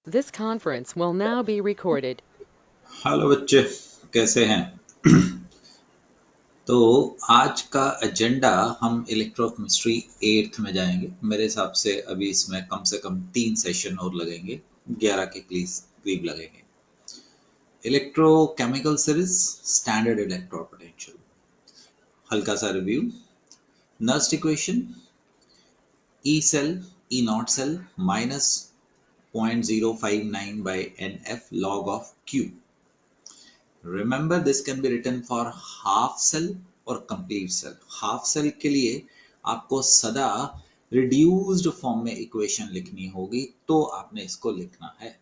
This conference will now be recorded. Hello बच्चे, कैसे हैं? तो आज का एजेंडा हम इलेक्ट्रोकेमिस्ट्री 8th में जाएंगे। मेरे हिसाब से अभी इसमें कम से कम 3 सेशन और लगेंगे, 11 के करीब लगेंगे। Electrochemical series, standard electro potential, हल्का सा review, nernst equation, E cell, E not cell minus 0.059 by NF log of Q. Remember this can be written for half cell और complete cell. हाफ सेल के लिए आपको सदा reduced form में equation लिखनी होगी, तो आपने इसको लिखना है।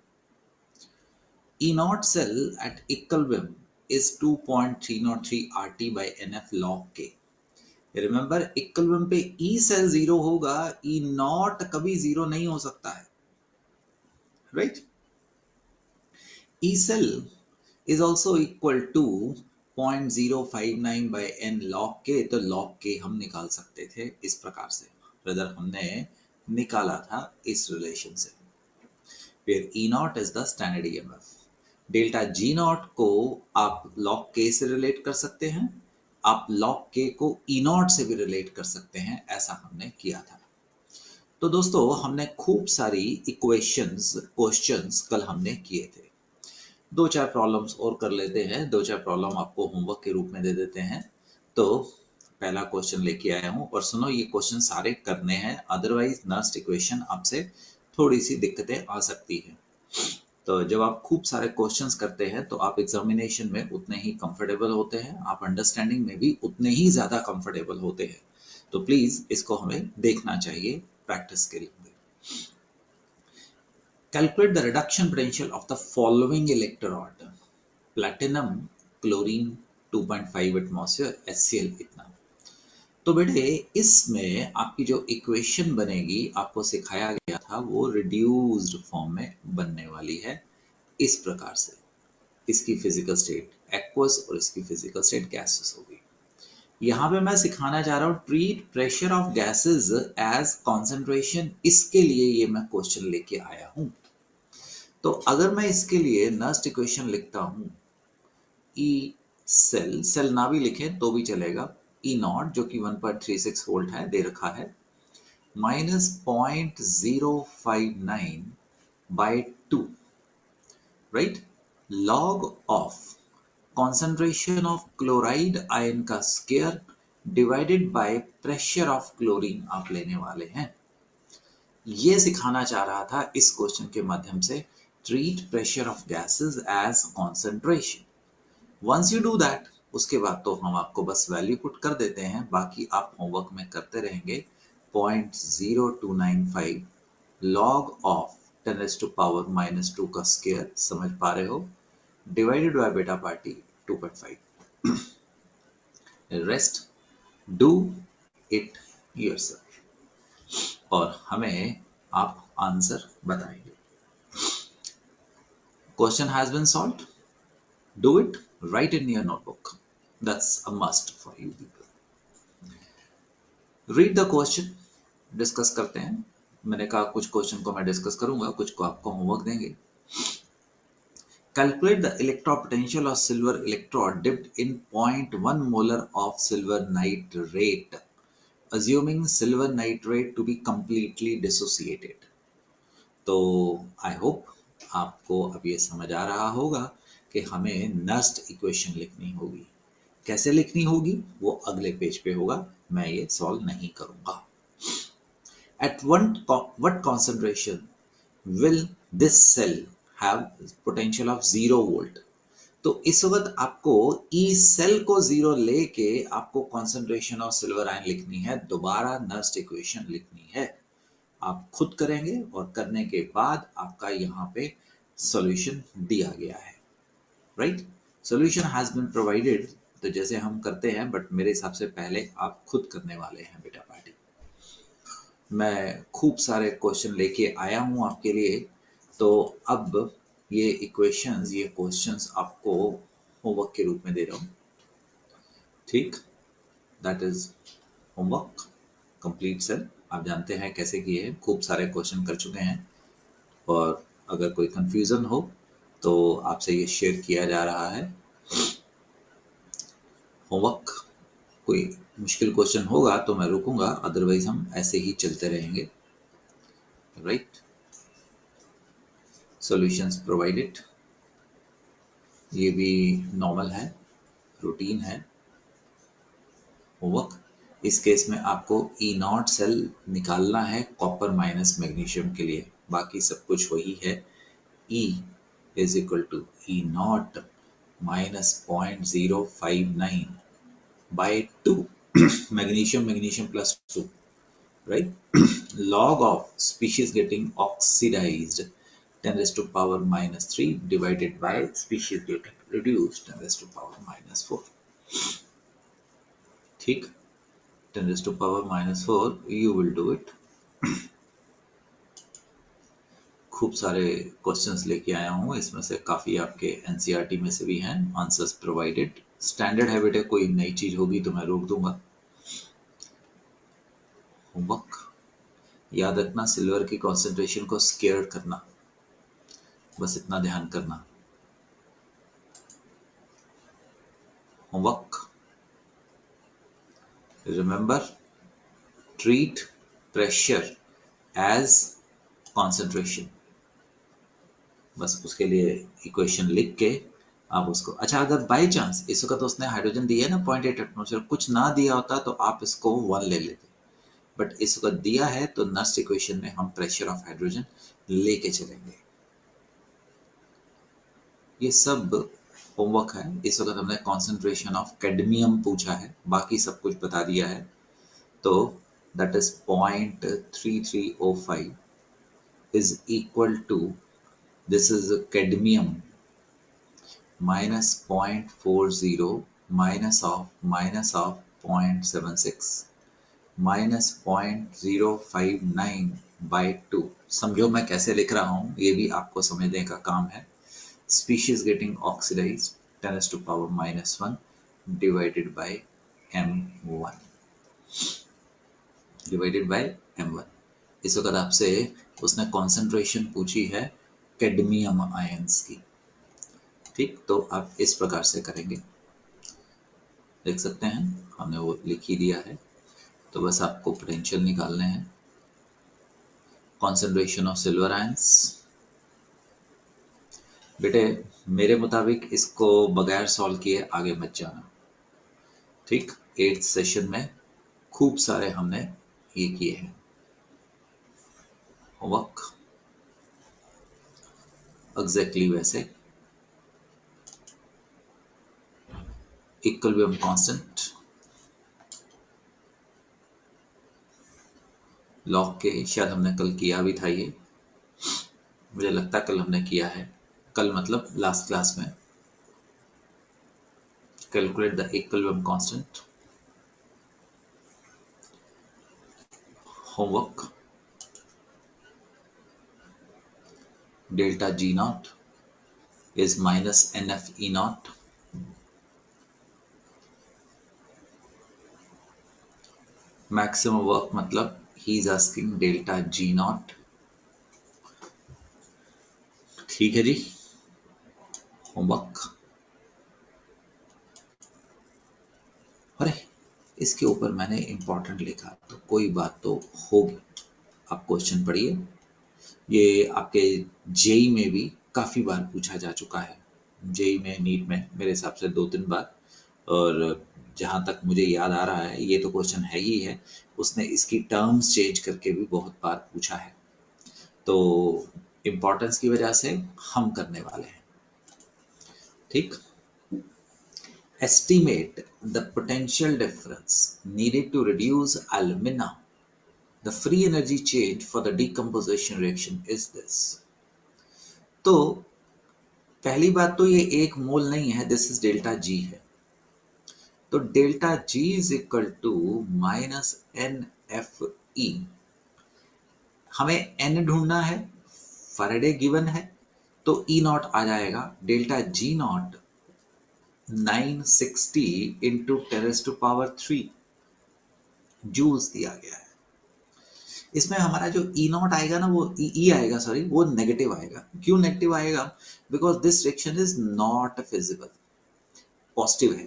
E naught cell at equilibrium is 2.303 RT by NF log K. Remember equilibrium पे E cell 0 होगा, E naught कभी 0 नहीं हो सकता है, right? E cell is also equal to 0.059 by n log k। तो log k हम निकाल सकते थे इस प्रकार से, ब्रदर हमने निकाला था इस रिलेशन से। फिर E naught is the standard EMF, delta G naught को आप log k से रिलेट कर सकते हैं, आप log k को E naught से भी रिलेट कर सकते हैं, ऐसा हमने किया था। तो दोस्तों हमने खूब सारी इक्वेशंस, क्वेश्चंस कल हमने किए थे। 2-4 प्रॉब्लम्स और कर लेते हैं, 2-4 प्रॉब्लम आपको होमवर्क के रूप में दे देते हैं। तो पहला क्वेश्चन लेके आया हूं और सुनो, ये क्वेश्चन सारे करने हैं, अदरवाइज नर्स्ट इक्वेशन आपसे थोड़ी सी दिक्कतें आ सकती हैं। तो जब आप खूब सारे क्वेश्चंस करते हैं तो आप एग्जामिनेशन में उतने ही कंफर्टेबल होते हैं, आप अंडरस्टैंडिंग में भी उतने ही ज्यादा कंफर्टेबल होते हैं। तो प्लीज इसको हमें देखना चाहिए प्रैक्टिस के लिए। Calculate the reduction potential of the following electrode: platinum, chlorine 2.5 atmosphere, HCl इतना। तो बेटे इसमें आपकी जो इक्वेशन बनेगी, आपको सिखाया गया था, वो रिड्यूस्ड फॉर्म में बनने वाली है इस प्रकार से। इसकी फिजिकल स्टेट एक्वस और इसकी फिजिकल स्टेट गैसेस होगी। यहाँ पे मैं सिखाना चाह रहा हूँ treat pressure of gases as concentration. इसके लिए ये मैं क्वेश्चन लेके आया हूँ। तो अगर मैं इसके लिए नर्स्ट इक्वेशन लिखता हूं, ई सेल, सेल ना भी लिखें तो भी चलेगा, ई नॉट जो कि 1.36 वोल्ट है, दे रखा है, minus 0.059 by 2, right, log of concentration of chloride ion का square divided by pressure of chlorine आप लेने वाले हैं। ये सिखाना चाह रहा था इस क्वेश्चन के माध्यम से, treat pressure of gases as concentration. Once you do that, उसके बाद तो हम आपको बस वैल्यू पुट कर देते हैं, बाकी आप होमवर्क में करते रहेंगे। 0.0295 लॉग ऑफ 10⁻⁻² का स्क्वायर, समझ पा रहे हो, डिवाइडेड बाय बेटा party 2.5। Rest do it yourself और हमें आप आंसर बताएंगे। Question has been solved. Do it. Write in your notebook. That's a must for you people. Read the question. Discuss करते हैं। मैंने कहा कुछ क्वेश्चन को मैं डिस्कस करूंगा, कुछ को आपको होमवर्क देंगे। Calculate the electropotential of silver electrode dipped in 0.1 molar of silver nitrate, assuming silver nitrate to be completely dissociated. तो आई होप आपको अब ये समझ आ रहा होगा कि हमें नर्स्ट इक्वेशन लिखनी होगी। कैसे लिखनी होगी वो अगले पेज पे होगा, मैं ये सॉल्व नहीं करूंगा। At what concentration will this cell have potential of 0 volt? तो इस वक्त आपको ई सेल को 0 लेके आपको कॉन्सेंट्रेशन ऑफ सिल्वर आयन लिखनी है, दोबारा नर्स्ट इक्वेशन लिखनी है। आप खुद करेंगे और करने के बाद आपका यहाँ पे सॉल्यूशन दिया गया है, right. Solution has been provided, तो जैसे हम करते हैं, बट मेरे हिसाब से पहले आप खुद करने वाले हैं बेटा पार्टी। मैं खूब सारे क्वेश्चन लेके आया हूँ आपके लिए, तो अब ये इक्वेशंस, ये क्वेश्चंस आपको होमवर्क के रूप में दे रहा हूँ, ठीक। That is homework complete sir. आप जानते हैं कैसे किए हैं, खूब सारे क्वेश्चन कर चुके हैं और अगर कोई कंफ्यूजन हो तो आपसे ये शेयर किया जा रहा है। होमवर्क, कोई मुश्किल क्वेश्चन होगा तो मैं रुकूंगा, अदरवाइज हम ऐसे ही चलते रहेंगे। राइट, सॉल्यूशंस प्रोवाइडेड, ये भी नॉर्मल है, रूटीन है। होमवर्क, इस केस में आपको ई नॉट सेल निकालना है कॉपर माइनस मैग्नीशियम के लिए, बाकी सब कुछ वही है। E is equal to E not minus 0.059 by 2 magnesium magnesium plus 2, right? Log of species getting oxidized 10 raised to power minus 3 divided by species getting reduced 10 raised to power minus 4, ठीक, 10 raised to power minus 4, you will do it। खूब सारे questions लेके आया हूँ, इसमें से काफ़ी आपके एनसीईआरटी में से भी हैं, आंसर्स प्रोवाइडेड। स्टैंडर्ड है बेटे, कोई नई चीज़ होगी तो मैं रोक दूंगा। होमवर्क, याद रखना सिल्वर की कॉन्सेंट्रेशन को स्केयर करना, बस इतना ध्यान करना। Homework, remember, treat pressure as concentration, बस उसके लिए इक्वेशन लिख के आप उसको, अच्छा अगर बाय चांस इस वक्त उसने हाइड्रोजन दिया ना 0.8 एटमोसफेयर, कुछ ना दिया होता तो आप इसको 1 ले लेते, बट इस वक्त दिया है तो नर्स इक्वेशन में हम प्रेशर ऑफ हाइड्रोजन लेके चलेंगे। ये सब होमवर्क है। इस वक्त हमने कॉन्सेंट्रेशन ऑफ कैडमियम पूछा है, बाकी सब कुछ बता दिया है। तो that is 0.3305 is equal to, this is cadmium minus 0.40 minus of 0.76 minus 0.059 by 2। समझो मैं कैसे लिख रहा हूं, ये भी आपको समझने का काम है। Species getting oxidised 10 to power minus 1 divided by m1 divided by m1। इस वक्त आपसे उसने कॉन्सेंट्रेशन पूछी है कैडमियम आयंस की, ठीक, तो आप इस प्रकार से करेंगे, देख सकते हैं हमने वो लिख ही दिया है। तो बस आपको पोटेंशियल निकालने हैं। कॉन्सेंट्रेशन ऑफ सिल्वर आयंस, बेटे मेरे मुताबिक इसको बगैर सॉल्व किए आगे मत जाना, ठीक। 8th सेशन में खूब सारे हमने ये किए हैं। होमवर्क एग्जैक्टली वैसे, इक्विलिब्रियम कांस्टेंट, लॉग के शायद हमने कल किया भी था, ये मुझे लगता है कल हमने किया है, कल मतलब लास्ट क्लास में। Calculate the equilibrium constant. Homework, delta G naught is minus NF E naught maximum work, मतलब he is asking delta G naught, ठीक है जी। होमवर्क, अरे इसके ऊपर मैंने इंपॉर्टेंट लिखा तो कोई बात तो होगी, आप क्वेश्चन पढ़िए। ये आपके जेई में भी काफी बार पूछा जा चुका है, जेई में, नीट में मेरे हिसाब से 2-3 बार, और जहां तक मुझे याद आ रहा है ये तो क्वेश्चन है ही है, उसने इसकी टर्म्स चेंज करके भी बहुत बार पूछा है, तो इंपॉर्टेंस की वजह से हम करने वाले हैं, ठीक। Estimate the potential difference needed to reduce alumina. The free energy change for the decomposition reaction is this. तो पहली बात तो ये 1 मोल नहीं है, दिस इज डेल्टा जी है, तो delta G is equal to minus N F E. हमें एन ढूंढना है, फैराडे गिवन है, तो ई नॉट आ जाएगा, delta G not 960 into 10 to power 3 joules दिया गया है। इसमें हमारा जो ई नॉट आएगा ना, वो ई आएगा, सॉरी, वो नेगेटिव आएगा। क्यों नेगेटिव आएगा? Because this reaction is not feasible. Positive है,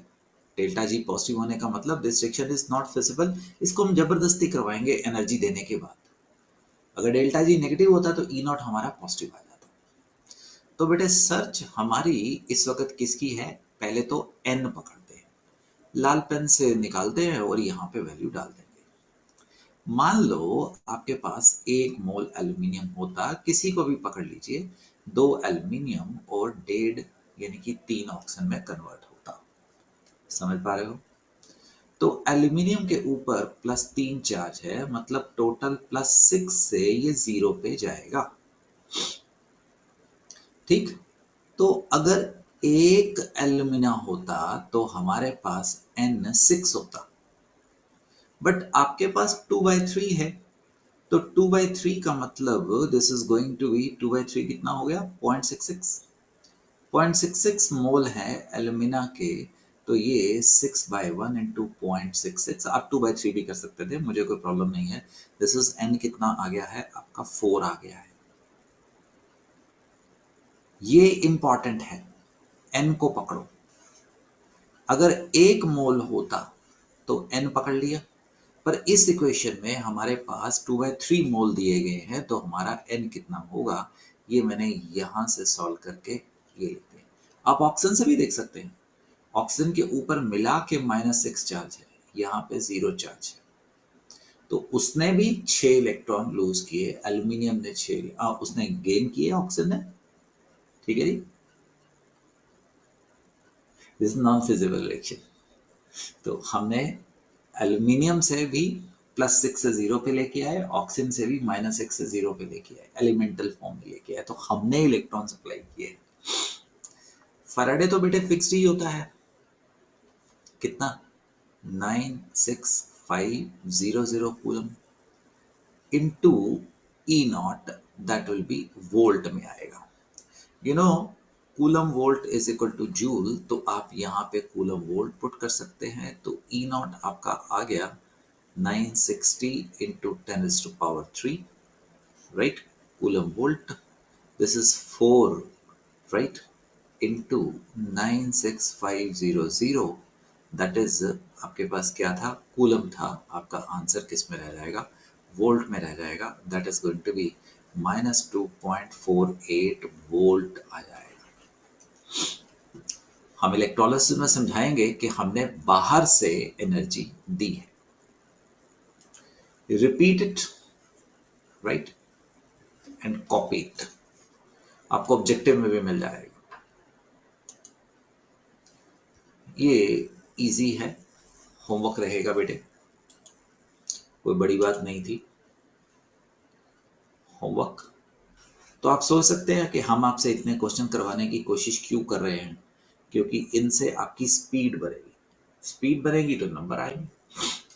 डेल्टा जी पॉजिटिव होने का मतलब this reaction is not feasible. इसको हम जबरदस्ती करवाएंगे एनर्जी देने के बाद। अगर डेल्टा जी नेगेटिव होता तो ई नॉट हमारा पॉजिटिव आ जाता। तो बेटे सर्च हमारी इस वक्त किसकी है? पहले तो एन पकड़ते हैं, लाल पेन से निकालते हैं और यहाँ पे वैल्यू डाल देंगे। मान लो आपके पास 1 मोल एल्यूमिनियम होता, किसी को भी पकड़ लीजिए, 2 एल्यूमिनियम और 1.5 यानी कि 3 ऑक्सीजन में कन्वर्ट होता। समझ पा रहे हो? तो एल्यूमिनियम के ऊपर +3 चार्ज है, मतलब टोटल +6 से ये 0 पे जाएगा। ठीक, तो अगर एक एल्यूमिना होता तो हमारे पास N6 होता, बट आपके पास 2/3 है, तो 2/3 का मतलब this is going to be 2/3 कितना हो गया? 0.66। 0.66 मोल है एल्यूमिना के, तो ये 6/1 इंटू 0.66, आप 2/3 भी कर सकते थे, मुझे कोई प्रॉब्लम नहीं है। दिस इज N कितना आ गया है आपका? 4 आ गया है। ये इंपॉर्टेंट है, N को पकड़ो। अगर 1 मोल होता तो N पकड़ लिया, पर इस इक्वेशन में हमारे पास 2/3 मोल दिए गए हैं, तो हमारा N कितना होगा ये मैंने यहां से सॉल्व करके ये लिखते हैं। आप ऑक्सीजन से भी देख सकते हैं, ऑक्सीजन के ऊपर मिला के -6 चार्ज है, यहाँ पे 0 चार्ज है, तो उसने भी 6 इलेक्ट्रॉन लूज किए, एल्यूमिनियम ने 6, उसने गेन किए ऑक्सीजन ने। ठीक है जी, दिस नॉन फिजिबल रिएक्शन। तो हमने एल्यूमिनियम से भी +6 से 0 पे लेके आए, ऑक्सीजन से भी -6 से 0 पे लेके आए, एलिमेंटल फॉर्म में लेके आए, तो हमने इलेक्ट्रॉन सप्लाई किए। फैराडे तो बेटे फिक्स्ड ही होता है, कितना? 96500 coulomb into E not, that will be volt में आएगा। You know coulomb volt is equal two joule, तो आप यहाँ पे कूलम वोल्ट पुट कर सकते हैं, तो ई नॉट आपका आ गया 960 into 10 is to power 3, right? Coulomb volt. This is 4, right? Into 96500. That is आपके पास क्या था? कूलम था। आपका आंसर किस में रह जाएगा? वोल्ट में रह जाएगा। That is going to be -2.48 volt आ जाएगा। हम इलेक्ट्रोलिसिस में समझाएंगे कि हमने बाहर से एनर्जी दी है। Repeat it, right, and copy it. आपको ऑब्जेक्टिव में भी मिल जाएगा। ये इजी है, होमवर्क रहेगा बेटे, कोई बड़ी बात नहीं थी। होमवर्क तो आप सोच सकते हैं कि हम आपसे इतने क्वेश्चन करवाने की कोशिश क्यों कर रहे हैं, क्योंकि इनसे आपकी स्पीड बढ़ेगी। स्पीड बढ़ेगी तो नंबर आएंगे,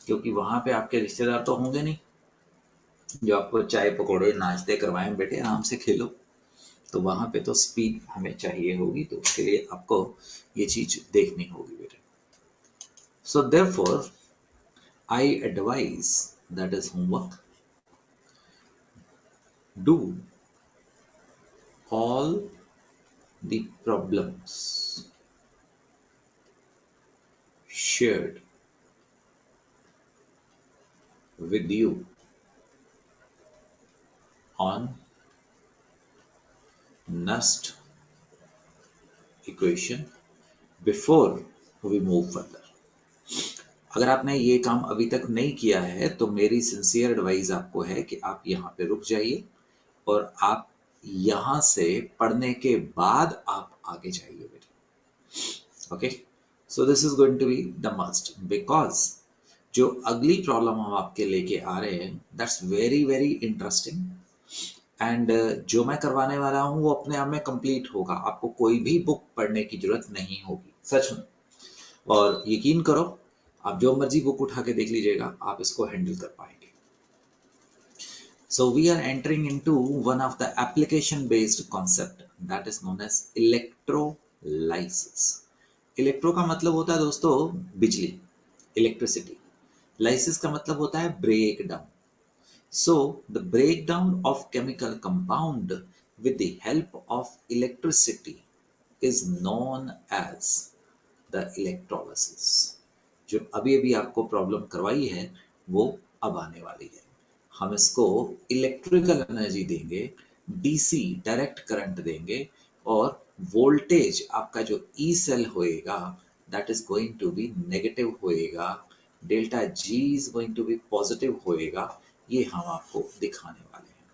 क्योंकि वहां पे आपके रिश्तेदार तो होंगे नहीं जो आपको चाय पकौड़े नाश्ते करवाएं, बेटे आराम से खेलो। तो वहां पे तो स्पीड हमें चाहिए होगी, तो उसके लिए आपको ये चीज देखनी होगी बेटे। So therefore I advise, that is homework, do all the problems shared with you on Nernst equation before we move further. अगर आपने ये काम अभी तक नहीं किया है तो मेरी सिंसियर एडवाइस आपको है कि आप यहाँ पे रुक जाइए और आप यहाँ से पढ़ने के बाद आप आगे जाइए बेटे। Okay, so this is going to be the must, because जो अगली प्रॉब्लम हम आपके लेके आ रहे हैं that's very very interesting, and जो मैं करवाने वाला हूँ वो अपने आप में कंप्लीट होगा, आपको कोई भी बुक पढ़ने की जरूरत नहीं होगी, सच में। और यकीन करो, आप जो मर्जी बुक उठा के देख लीजिएगा, आप इसको हैंडल कर पाएंगे। So we are entering into one of the application based concept that is known as electrolysis. Electro का मतलब होता है दोस्तों बिजली, इलेक्ट्रिसिटी। लाइसिस का मतलब होता है break down. So the breakdown of chemical compound with the help of electricity is known as the electrolysis. जो अभी अभी आपको प्रॉब्लम करवाई है वो अब आने वाली है। हम इसको इलेक्ट्रिकल एनर्जी देंगे, डीसी डायरेक्ट करंट देंगे, और वोल्टेज आपका जो ई सेल होएगा that is going to be negative होएगा, delta G is going to be positive होएगा। ये हम आपको दिखाने वाले हैं।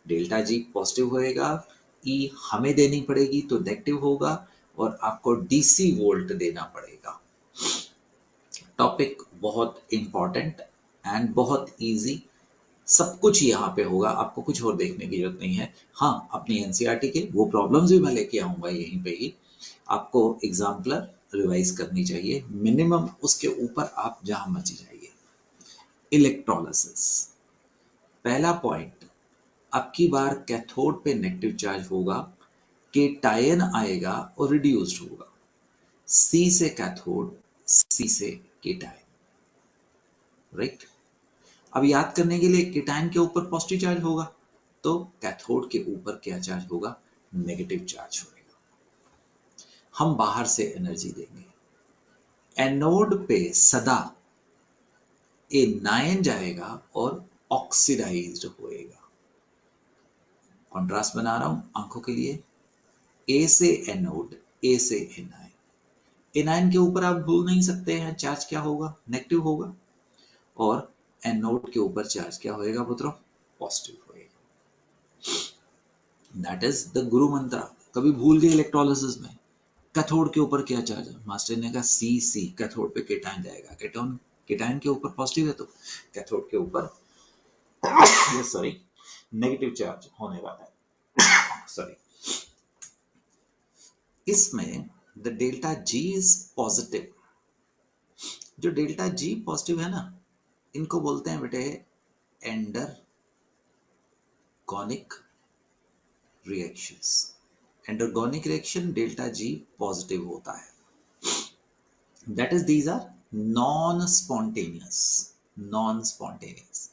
डेल्टा जी पॉजिटिव होएगा, ई हमें देनी पड़ेगी तो नेगेटिव होगा, और आपको डीसी वोल्ट देना पड़ेगा। टॉपिक बहुत इंपॉर्टेंट एंड बहुत इजी, सब कुछ यहाँ पे होगा, आपको कुछ और देखने की जरूरत नहीं है। हाँ, अपनी एनसीईआरटी के वो प्रॉब्लम्स भी मैं लेके आऊंगा यहीं पे ही, आपको एग्जाम्पलर रिवाइज करनी चाहिए मिनिमम, उसके ऊपर आप जहां मर्जी जाइए। इलेक्ट्रोलिसिस, पहला पॉइंट, अब की बार कैथोड पे नेगेटिव चार्ज होगा, केटायन आएगा और रिड्यूस्ड होगा। सी से कैथोड, सी से केटायन, राइट। अब याद करने के लिए केटायन के ऊपर पॉजिटिव चार्ज होगा तो कैथोड के ऊपर क्या चार्ज होगा, नेगेटिव चार्ज होगा। हम बाहर से एनर्जी देंगे, एनोड पे सदा एनायन जाएगा और ऑक्सीडाइज्ड होएगा। कॉन्ट्रास्ट बना रहा हूं आंखों के लिए, ए से एनोड, ए से एनायन। एनायन के ऊपर आप भूल नहीं सकते हैं चार्ज क्या होगा, नेगेटिव होगा, और एनोड के ऊपर चार्ज क्या होएगा पुत्रों, पॉजिटिव होएगा। दैट इज द गुरु मंत्र। कभी भूल गए इलेक्ट्रोलिसिस में कैथोड के ऊपर क्या चार्ज है, मास्टर ने कहा सी सी, कैथोड पे केटायन जाएगा, केटोन केटायन के ऊपर पॉजिटिव है तो कैथोड के ऊपर सॉरी नेगेटिव चार्ज होने वाला है। सॉरी, इसमें the delta G is positive. जो डेल्टा जी पॉजिटिव है ना, इनको बोलते हैं बेटे endergonic reactions. Endergonic reaction delta G positive होता है, that is these are non spontaneous, non spontaneous.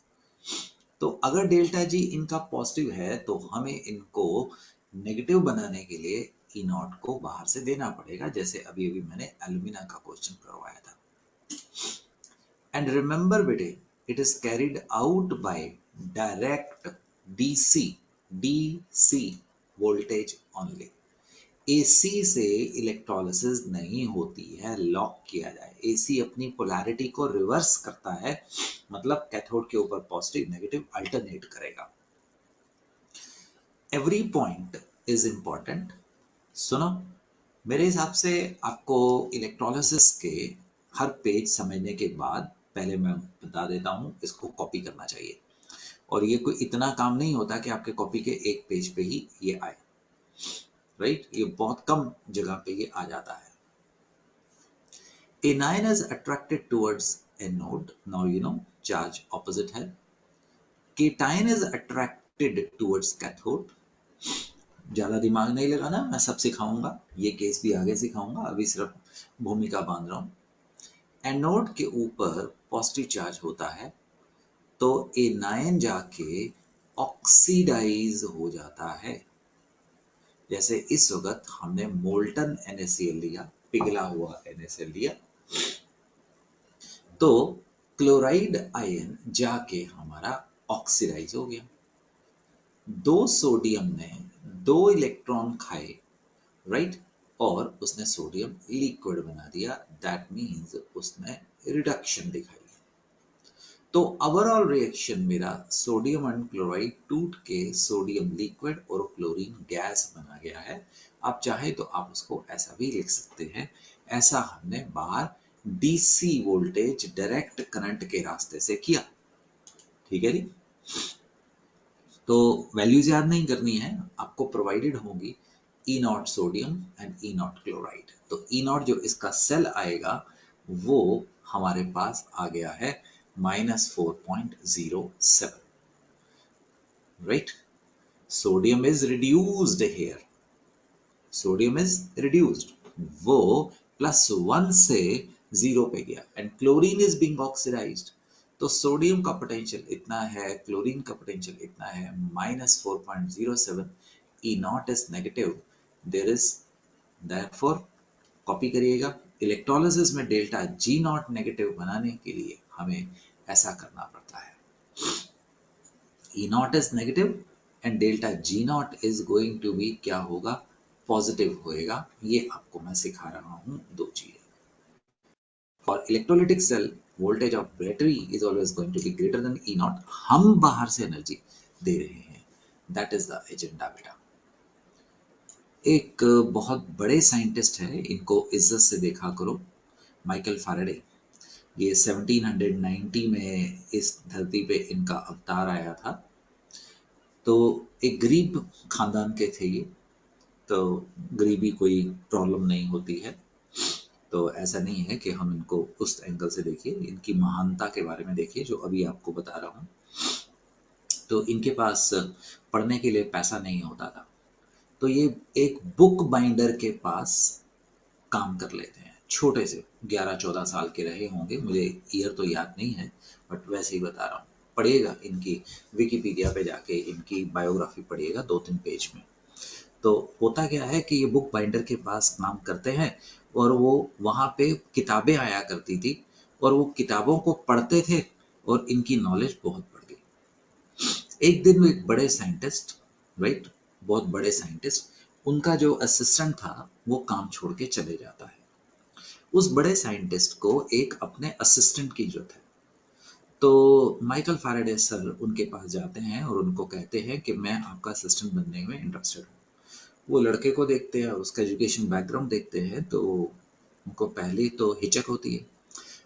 तो अगर डेल्टा जी इनका पॉजिटिव है तो हमें इनको नेगेटिव बनाने के लिए ई नॉट को बाहर से देना पड़ेगा, जैसे अभी अभी मैंने एल्यूमिना का क्वेश्चन करवाया था। एंड रिमेंबर बेटे, it is carried out by direct DC, DC voltage only. AC से इलेक्ट्रोलिसिस नहीं होती है, लॉक किया जाए। एसी अपनी पोलैरिटी को रिवर्स करता है, मतलब कैथोड के ऊपर पॉजिटिव नेगेटिव अल्टरनेट करेगा। Every point is important. सुनो, मेरे हिसाब से आपको इलेक्ट्रोलिसिस के हर पेज समझने के बाद, पहले मैं बता देता हूं, इसको कॉपी करना चाहिए। और ये कोई इतना काम नहीं होता कि आपके कॉपी के एक पेज पे ही ये आए, राइट। ये बहुत कम जगह पे ये आ जाता है। Anion is attracted towards anode. Now you know charge opposite है। Cation is attracted towards cathode. ज्यादा दिमाग नहीं लगाना, मैं सब सिखाऊंगा, ये केस भी आगे सिखाऊंगा, अभी सिर्फ भूमिका बांध रहा हूं। एनोड के ऊपर पॉजिटिव चार्ज होता है तो एनायन जाके ऑक्सीडाइज हो जाता है। जैसे इस वक्त हमने मोल्टन NaCl लिया, पिघला हुआ NaCl लिया, तो क्लोराइड आयन जाके हमारा ऑक्सीडाइज हो गया। दो सोडियम ने दो इलेक्ट्रॉन खाए, राइट, और उसने सोडियम लिक्विड बना दिया, दैट मींस उसने रिडक्शन दिखाई। तो ओवरऑल रिएक्शन मेरा सोडियम एंड क्लोराइड टूट के सोडियम लिक्विड और क्लोरीन गैस बना गया है। आप चाहे तो आप उसको ऐसा भी लिख सकते हैं, ऐसा हमने बाहर डीसी वोल्टेज डायरेक्ट करंट के रास्ते से किया। ठीक है जी। तो वैल्यूज याद नहीं करनी है, आपको प्रोवाइडेड होंगी E naught sodium and E naught chloride. तो ई नॉट जो इसका सेल आएगा वो हमारे पास आ गया है -4.07, right? Sodium is reduced here, sodium is reduced, वो +1 से 0 पे गया, and chlorine is being oxidized, तो सोडियम का पोटेंशियल इतना है, क्लोरीन का पोटेंशियल इतना है, -4.07, E naught is negative, there is, therefore copy करिएगा, इलेक्ट्रोलिसिस में डेल्टा जी नॉट नेगेटिव बनाने के लिए हमें ऐसा करना पड़ता है। E naught is negative and delta G naught is going to be क्या होगा, पॉजिटिव होएगा। ये आपको मैं सिखा रहा हूं दो चीजें। For electrolytic cell voltage of battery is always going to be greater than E not. हम बाहर से एनर्जी दे रहे हैं, दैट इज द एजेंडा बेटा। एक बहुत बड़े साइंटिस्ट है, इनको इज्जत से देखा करो, माइकल फैराडे। ये 1790 में इस धरती पे इनका अवतार आया था। तो एक गरीब खानदान के थे ये, तो गरीबी कोई प्रॉब्लम नहीं होती है, तो ऐसा नहीं है कि हम इनको उस एंगल से देखिए, इनकी महानता के बारे में देखिए जो अभी आपको बता रहा हूँ। तो इनके पास पढ़ने के लिए पैसा नहीं होता था, तो ये एक बुक बाइंडर के पास काम कर लेते हैं। छोटे से 11-14 साल के रहे होंगे, मुझे ईयर तो याद नहीं है, बट वैसे ही बता रहा हूँ। पढ़िएगा इनकी विकिपीडिया पे जाके इनकी बायोग्राफी पढ़िएगा 2-3 पेज में। तो होता क्या है कि ये बुक बाइंडर के पास काम करते हैं और वो वहाँ पे किताबें आया करती थी और वो किताबों को पढ़ते थे और इनकी नॉलेज बहुत बढ़ गई। एक दिन वो एक बड़े साइंटिस्ट, राइट, बहुत बड़े साइंटिस्ट, उनका जो असिस्टेंट था वो काम छोड़ के चले जाता है। उस बड़े साइंटिस्ट को एक अपने असिस्टेंट की जरूरत है। तो माइकल फैराडे सर उनके पास जाते हैं और उनको कहते हैं कि मैं आपका असिस्टेंट बनने में इंटरेस्टेड हूँ। वो लड़के को देखते हैं, उसका एजुकेशन बैकग्राउंड देखते हैं, तो उनको पहले तो हिचक होती है।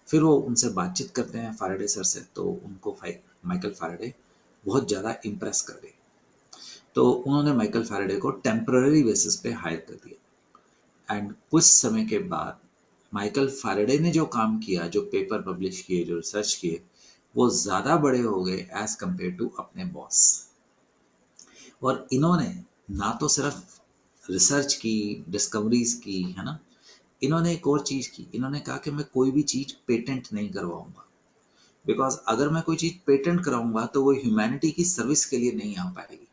फिर वो उनसे बातचीत करते हैं फैराडे सर से, तो उनको माइकल फैराडे बहुत ज़्यादा इम्प्रेस कर गए। तो उन्होंने माइकल फैराडे को टेम्पररी बेसिस पे हायर कर दिया। एंड कुछ समय के बाद माइकल फैराडे ने जो काम किया, जो पेपर पब्लिश किए, जो रिसर्च किए, वो ज़्यादा बड़े हो गए एज कंपेयर टू अपने बॉस। और इन्होंने ना तो सिर्फ रिसर्च की, डिस्कवरीज की, है ना, इन्होंने एक और चीज़ की। इन्होंने कहा कि मैं कोई भी चीज़ पेटेंट नहीं करवाऊंगा, बिकॉज अगर मैं कोई चीज़ पेटेंट कराऊंगा तो वो ह्यूमैनिटी की सर्विस के लिए नहीं आ पाएगी।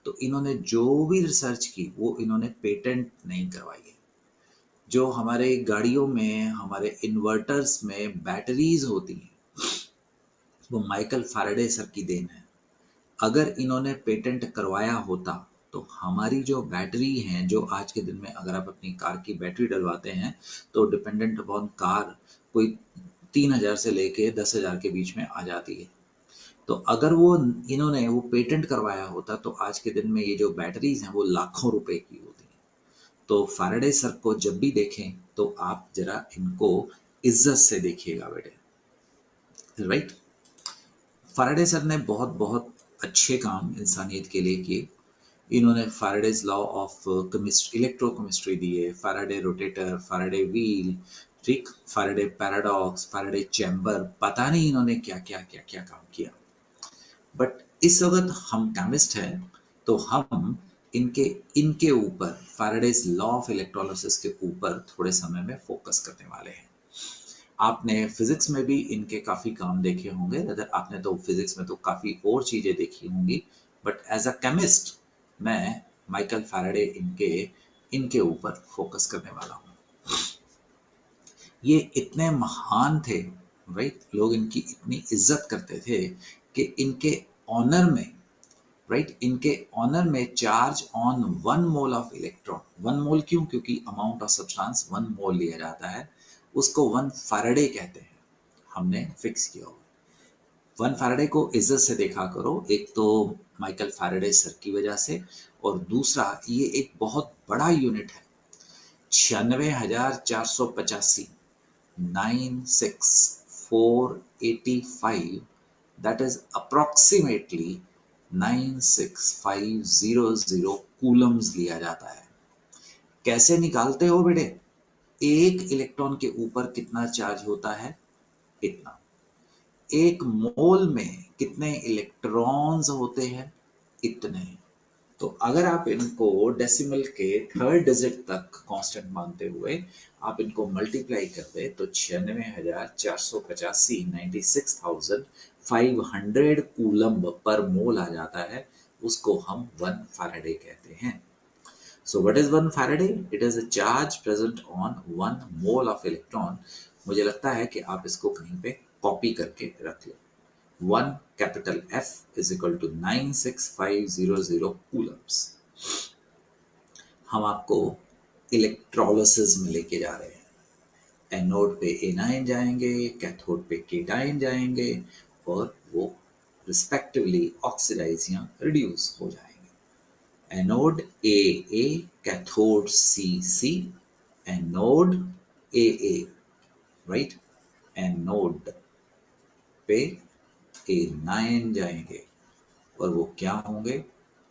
तो इन्होंने जो भी रिसर्च की वो इन्होंने पेटेंट नहीं करवाई है। जो हमारे गाड़ियों में, हमारे इन्वर्टर्स में बैटरीज होती हैं, वो माइकल फैराडे सर की देन है। अगर इन्होंने पेटेंट करवाया होता तो हमारी जो बैटरी हैं, जो आज के दिन में अगर आप अपनी कार की बैटरी डलवाते हैं तो डिपेंडेंट अपॉन कार कोई 3,000 से लेके 10,000 के बीच में आ जाती है। तो अगर वो इन्होंने वो पेटेंट करवाया होता तो आज के दिन में ये जो बैटरीज हैं वो लाखों रुपए की होती। तो फैराडे सर को जब भी देखें तो आप जरा इनको इज्जत से देखिएगा बेटे, राइट। फैराडे सर ने बहुत बहुत अच्छे काम इंसानियत के लिए किए। इन्होंने Faraday's law of chemistry, electrochemistry दी है, फैराडे रोटेटर, फैराडे व्हील, ठीक, फैराडे पैराडॉक्स, फैराडे चैम्बर, पता नहीं इन्होंने क्या क्या क्या क्या काम किया। बट इस वक्त हम केमिस्ट हैं तो हम इनके इनके ऊपर फैराडेज लॉ ऑफ इलेक्ट्रोलिसिस के ऊपर थोड़े समय में फोकस करने वाले हैं। आपने फिजिक्स में भी इनके काफी काम देखे होंगे, अगर आपने तो फिजिक्स में तो काफी और चीजें देखी होंगी, बट एज अ केमिस्ट मैं माइकल फैराडे इनके इनके ऊपर फोकस करने वाला हूँ। ये इतने महान थे, राइट, लोग इनकी इतनी इज्जत करते थे कि इनके ऑनर में, राइट, इनके ऑनर में charge on 1 mole of electron, 1 मोल क्यों, क्योंकि अमाउंट ऑफ सब्सटेंस 1 मोल लिया जाता है, उसको 1 फैराडे कहते हैं, हमने फिक्स किया हुआ। 1 फैराडे को इज्जत से देखा करो, एक तो माइकल फैराडे सर की वजह से, और दूसरा ये एक बहुत बड़ा यूनिट है, 96,485, 96,485, that is approximately 96,500 कूलम्स लिया जाता है। कैसे निकालते हो बेटे? एक इलेक्ट्रॉन के ऊपर कितना चार्ज होता है, इतना। एक मोल में कितने इलेक्ट्रॉन्स होते हैं, इतने। तो अगर आप इनको डेसिमल के थर्ड डिजिट तक कांस्टेंट मानते हुए आप इनको मल्टीप्लाई कर दे तो 96,485 96,500 कूलम्ब पर मोल आ जाता है। उसको हम 1 फैराडे कहते हैं। So what is 1 Faraday? It is a charge present on 1 mole of electron. मुझे लगता है कि आप इसको कहीं पे कॉपी करके रख लो। 1 capital F is equal to 96500 coulombs. हम आपको इलेक्ट्रोलिसिस में लेके जा रहे हैं। एनोड पे एनाइन जाएंगे, कैथोड पे केटाइन जाएंगे और वो रिस्पेक्टिवली ऑक्सीडाइज या रिड्यूस हो जाएंगे। Anode AA, cathode CC, anode AA, right. Anode पे एनाइन जाएंगे और वो क्या होंगे?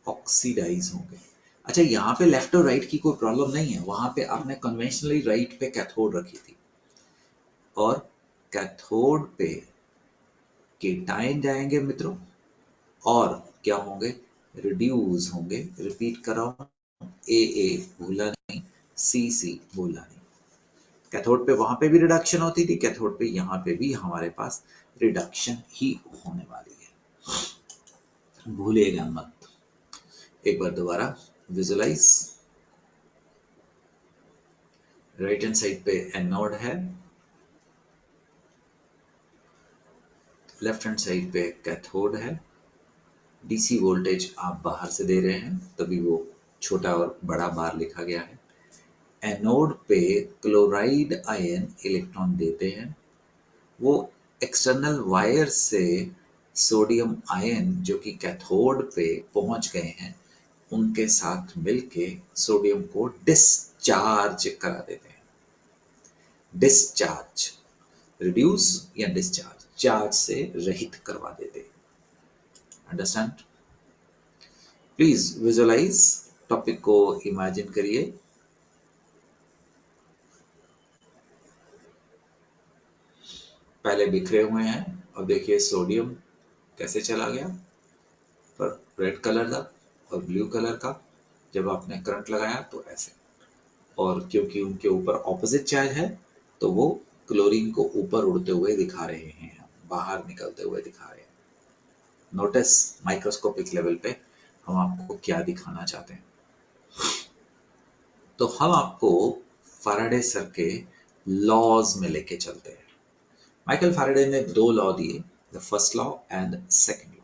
ऑक्सीडाइज होंगे। अच्छा, यहाँ पे लेफ्ट और राइट की कोई प्रॉब्लम नहीं है। वहां पे आपने कन्वेंशनली राइट पे कैथोड रखी थी और कैथोड पे केटाइन जाएंगे मित्रों और क्या होंगे? रिड्यूस होंगे। रिपीट कर रहा हूं, AA भूला नहीं, CC भूला नहीं। कैथोड पे वहां पे भी रिडक्शन होती थी, कैथोड पे यहाँ पे भी हमारे पास रिडक्शन ही होने वाली है, भूलिएगा मत। एक बार दोबारा विजुलाइज। राइट हैंड साइड पे एनोड है, लेफ्ट हैंड साइड पे कैथोड है। डीसी वोल्टेज आप बाहर से दे रहे हैं तभी वो छोटा और बड़ा बार लिखा गया है। एनोड पे क्लोराइड आयन इलेक्ट्रॉन देते हैं, वो एक्सटर्नल वायर से सोडियम आयन जो कि कैथोड पे पहुंच गए हैं उनके साथ मिलके सोडियम को डिस्चार्ज करा देते हैं। डिस्चार्ज, रिड्यूस या डिस्चार्ज, चार्ज से रहित करवा देते हैं। अंडरस्टैंड? प्लीज विजुअलाइज, टॉपिक को इमेजिन करिए। पहले बिखरे हुए हैं, अब देखिए सोडियम कैसे चला गया, पर रेड कलर का और ब्लू कलर का। जब आपने करंट लगाया तो ऐसे, और क्योंकि उनके ऊपर ऑपोजिट चार्ज है तो वो क्लोरीन को ऊपर उड़ते हुए दिखा रहे हैं, बाहर निकलते हुए दिखा रहे हैं। नोटिस माइक्रोस्कोपिक लेवल पे हम आपको क्या दिखाना चाहते हैं। तो हम आपको फैराडे सर के लॉज में लेके चलते हैं। माइकल फैराडे ने 2 लॉ दिए, the first law and second law.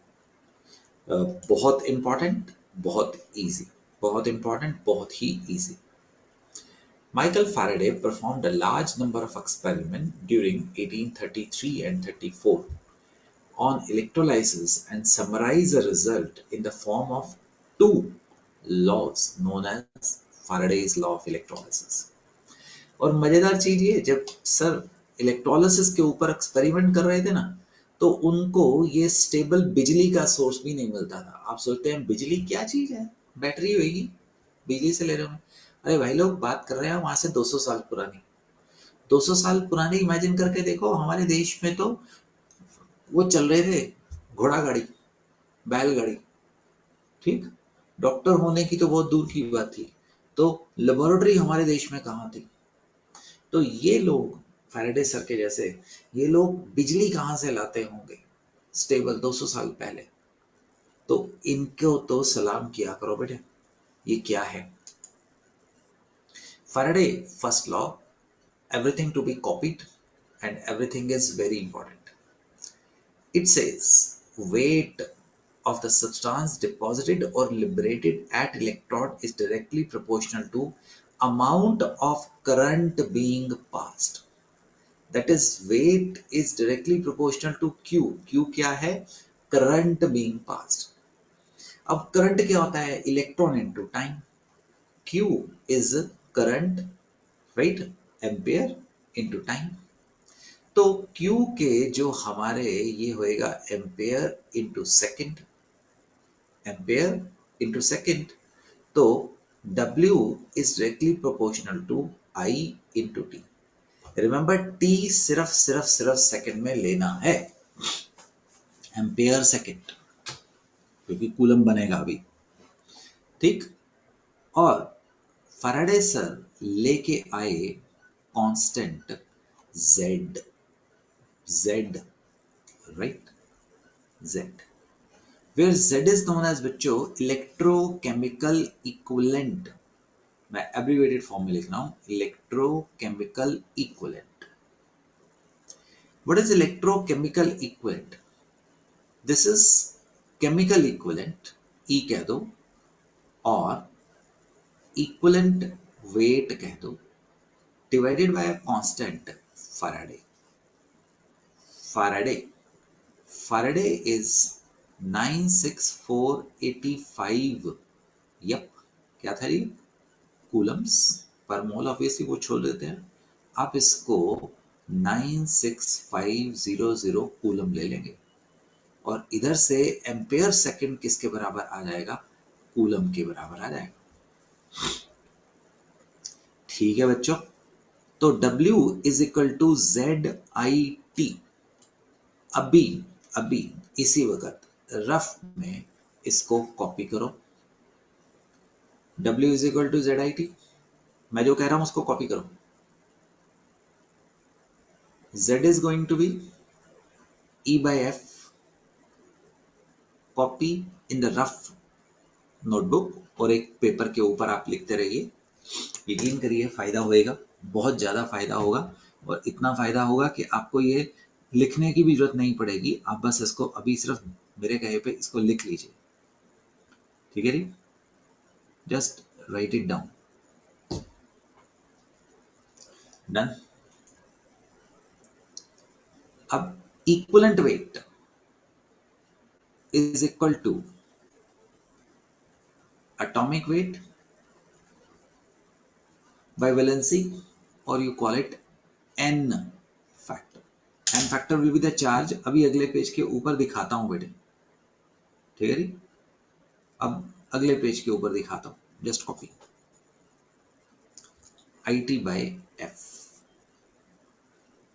बहुत इंपॉर्टेंट, बहुत इजी, बहुत इंपॉर्टेंट, बहुत ही easy. Michael Faraday performed a large number of experiments during 1833 and 34 on electrolysis and summarized the result in the form of 2 laws known as Faraday's law of electrolysis. और मजेदार चीज ये, जब sir electrolysis के ऊपर experiment कर रहे थे ना, तो उनको ये स्टेबल बिजली का सोर्स भी नहीं मिलता था। आप सोचते हैं बिजली क्या चीज है, बैटरी होगी, बिजली से ले रहे हो। अरे भाई लोग, बात कर रहे हैं वहां से 200 साल पुरानी। 200 साल पुरानी इमेजिन करके देखो, हमारे देश में तो वो चल रहे थे घोड़ा गाड़ी, बैलगाड़ी, ठीक। डॉक्टर होने की तो बहुत दूर की बात थी, तो लेबोरेटरी हमारे देश में कहाँ थी। तो ये लोग, फैराडे सर के जैसे, ये लोग बिजली कहाँ से लाते होंगे स्टेबल 200 साल पहले। तो इनको तो सलाम किया करो बेटे। ये क्या है? Faraday first law, everything to be copied and everything is very important. It says weight of the substance deposited or liberated at electrode is directly proportional to amount of current being passed. That is, weight is directly proportional to Q. Q क्या है? Current being passed. अब current क्या होता है? Electron into time. Q is current, right? Ampere into time. तो Q के जो हमारे ये होएगा ampere into second, ampere into second. तो W is directly proportional to I into T. Remember, T सिर्फ सेकेंड में लेना है, एम्पेयर सेकेंड, क्योंकि कूलम बनेगा अभी। ठीक। और फैराडे सर लेके आए constant Z, Z, right, Z, where Z is known as बच्चों इलेक्ट्रोकेमिकल इक्विवेलेंट। मैं एब्रीवेटेड फॉर्म में लिख रहा हूं, electrochemical equivalent. What is electrochemical equivalent? This is chemical equivalent, E कह दो, और इक्विवेलेंट वेट कह दो, divided by a constant Faraday. Faraday Faraday is 96485। Yup, क्या था ये? कूलम्स पर मोल, ऑब्वियसली वो छोड़ देते हैं। आप इसको 96500 कूलम ले लेंगे और इधर से एम्पेयर सेकंड किसके बराबर आ जाएगा? कूलम के बराबर आ जाएगा। ठीक है बच्चों, तो W is equal to ZIT। अभी अभी इसी वक्त रफ में इसको कॉपी करो। W is equal to ZIT, मैं जो कह रहा हूं उसको कॉपी करो। Z is going to be E by F, copy in the rough notebook, और एक पेपर के ऊपर आप लिखते रहिए। यकीन करिए फायदा होएगा, बहुत ज्यादा फायदा होगा, और इतना फायदा होगा कि आपको ये लिखने की भी जरूरत नहीं पड़ेगी। आप बस इसको अभी सिर्फ मेरे कहे पे इसको लिख लीजिए। ठीक है जी, just write it down. Done. अब equivalent weight is equal to atomic weight by valency, or you call it n factor. n factor will be the charge। अभी अगले पेज के ऊपर दिखाता हूं बेटे, ठीक है जी। अब अगले पेज के ऊपर दिखाता हूं, just copy IT by F,